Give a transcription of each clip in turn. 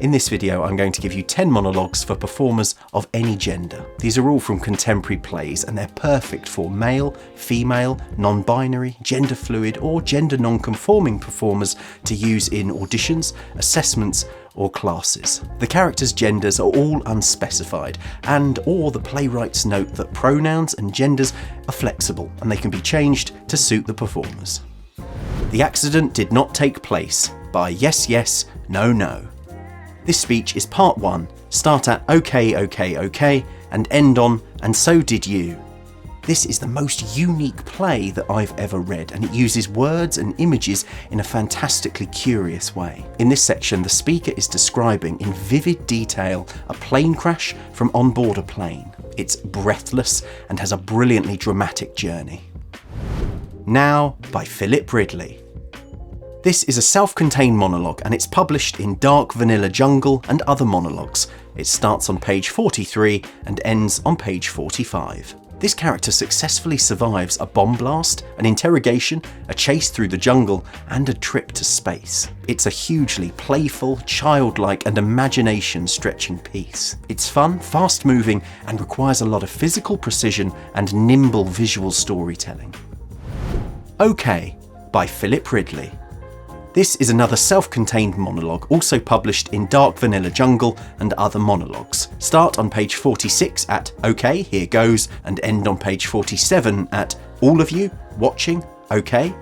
In this video, I'm going to give you 10 monologues for performers of any gender. These are all from contemporary plays and they're perfect for male, female, non-binary, gender fluid or gender non-conforming performers to use in auditions, assessments or classes. The characters' genders are all unspecified or the playwrights note that pronouns and genders are flexible and they can be changed to suit the performers. The accident did not take place by Yes, Yes, No, No. This speech is part 1, start at okay, okay, okay, and end on and so did you. This is the most unique play that I've ever read, and it uses words and images in a fantastically curious way. In this section, the speaker is describing in vivid detail a plane crash from on board a plane. It's breathless and has a brilliantly dramatic journey. Now by Philip Ridley. This is a self-contained monologue and it's published in Dark Vanilla Jungle and Other Monologues. It starts on page 43 and ends on page 45. This character successfully survives a bomb blast, an interrogation, a chase through the jungle, and a trip to space. It's a hugely playful, childlike, and imagination-stretching piece. It's fun, fast-moving, and requires a lot of physical precision and nimble visual storytelling. Okay, by Philip Ridley. This is another self-contained monologue, also published in Dark Vanilla Jungle and Other Monologues. Start on page 46 at okay, here goes, and end on page 47 at all of you watching, okay?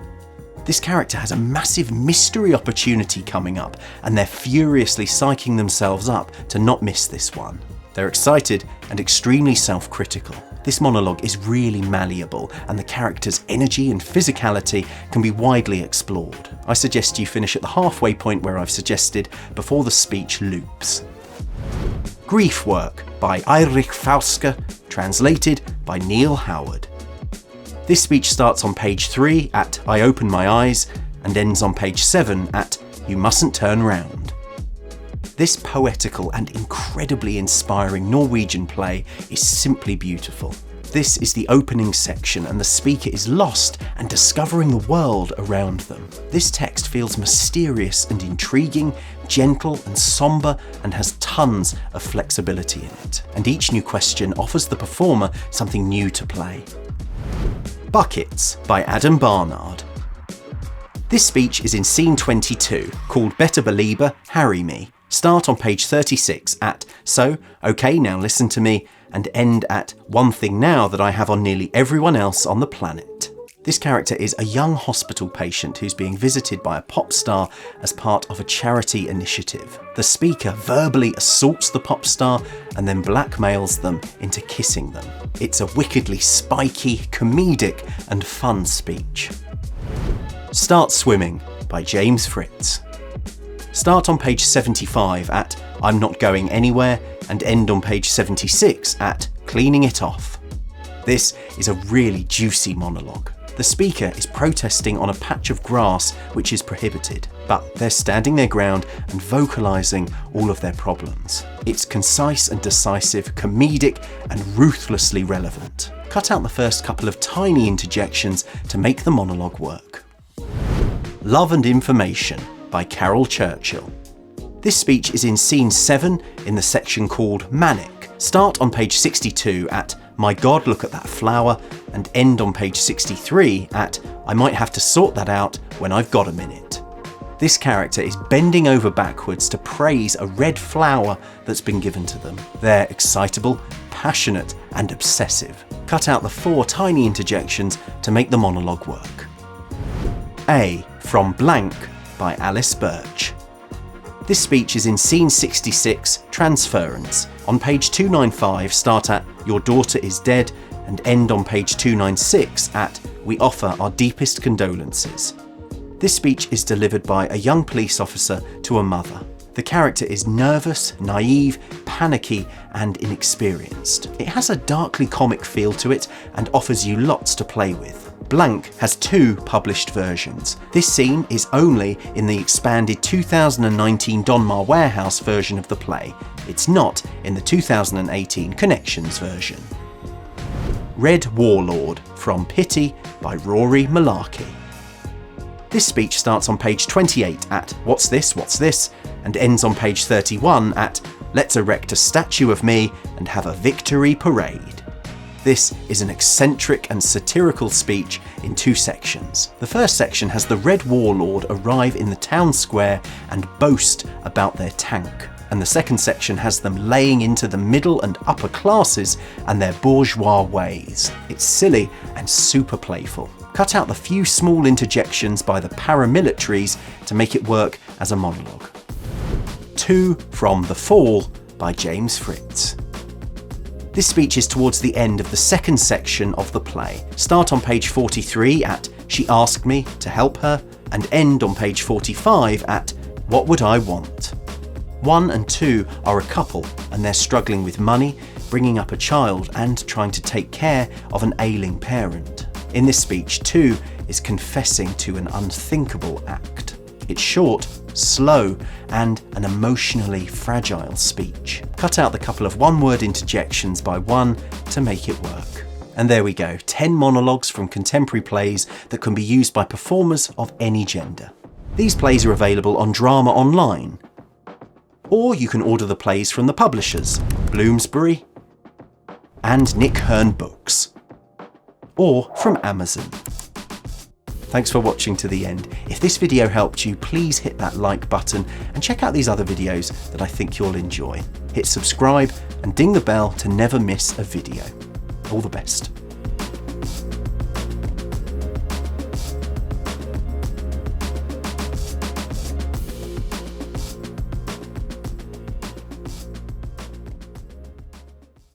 This character has a massive mystery opportunity coming up, and they're furiously psyching themselves up to not miss this one. They're excited and extremely self-critical. This monologue is really malleable, and the character's energy and physicality can be widely explored. I suggest you finish at the halfway point where I've suggested before the speech loops. Grief Work by Eirik Fauske, translated by Neil Howard. This speech starts on page 3 at I open my eyes and ends on page 7 at you mustn't turn round. This poetical and incredibly inspiring Norwegian play is simply beautiful. This is the opening section and the speaker is lost and discovering the world around them. This text feels mysterious and intriguing, gentle and sombre, and has tons of flexibility in it. And each new question offers the performer something new to play. Buckets by Adam Barnard. This speech is in scene 22, called Better Belieber, Harry Me. Start on page 36 at so, okay, now listen to me, and end at one thing now that I have on nearly everyone else on the planet. This character is a young hospital patient who's being visited by a pop star as part of a charity initiative. The speaker verbally assaults the pop star and then blackmails them into kissing them. It's a wickedly spiky, comedic and fun speech. Start Swimming by James Fritz. Start on page 75 at I'm not going anywhere and end on page 76 at cleaning it off. This is a really juicy monologue. The speaker is protesting on a patch of grass which is prohibited, but they're standing their ground and vocalising all of their problems. It's concise and decisive, comedic and ruthlessly relevant. Cut out the first couple of tiny interjections to make the monologue work. Love and Information by Carol Churchill. This speech is in scene 7 in the section called Manic. Start on page 62 at my God, look at that flower, and end on page 63 at I might have to sort that out when I've got a minute. This character is bending over backwards to praise a red flower that's been given to them. They're excitable, passionate, and obsessive. Cut out the 4 tiny interjections to make the monologue work. A from Blank by Alice Birch. This speech is in scene 66, Transference. On page 295, start at Your daughter is dead and end on page 296 at We offer our deepest condolences. This speech is delivered by a young police officer to a mother. The character is nervous, naive, panicky, and inexperienced. It has a darkly comic feel to it and offers you lots to play with. Blank has 2 published versions. This scene is only in the expanded 2019 Donmar Warehouse version of the play. It's not in the 2018 Connections version. Red Warlord from Pity by Rory Malarkey. This speech starts on page 28 at What's this? and ends on page 31 at "Let's erect a statue of me and have a victory parade." This is an eccentric and satirical speech in 2 sections. The first section has the Red Warlord arrive in the town square and boast about their tank. And the second section has them laying into the middle and upper classes and their bourgeois ways. It's silly and super playful. Cut out the few small interjections by the paramilitaries to make it work as a monologue. 2 from The Fall by James Fritz. This speech is towards the end of the second section of the play. Start on page 43 at "She asked me to help her" and end on page 45 at "What would I want?" 1 and 2 are a couple and they're struggling with money, bringing up a child and trying to take care of an ailing parent. In this speech, 2 is confessing to an unthinkable act. It's short, slow, and an emotionally fragile speech. Cut out the couple of one-word interjections by 1 to make it work. And there we go, 10 monologues from contemporary plays that can be used by performers of any gender. These plays are available on Drama Online, or you can order the plays from the publishers, Bloomsbury and Nick Hearn Books, or from Amazon. Thanks for watching to the end. If this video helped you, please hit that like button and check out these other videos that I think you'll enjoy. Hit subscribe and ding the bell to never miss a video. All the best.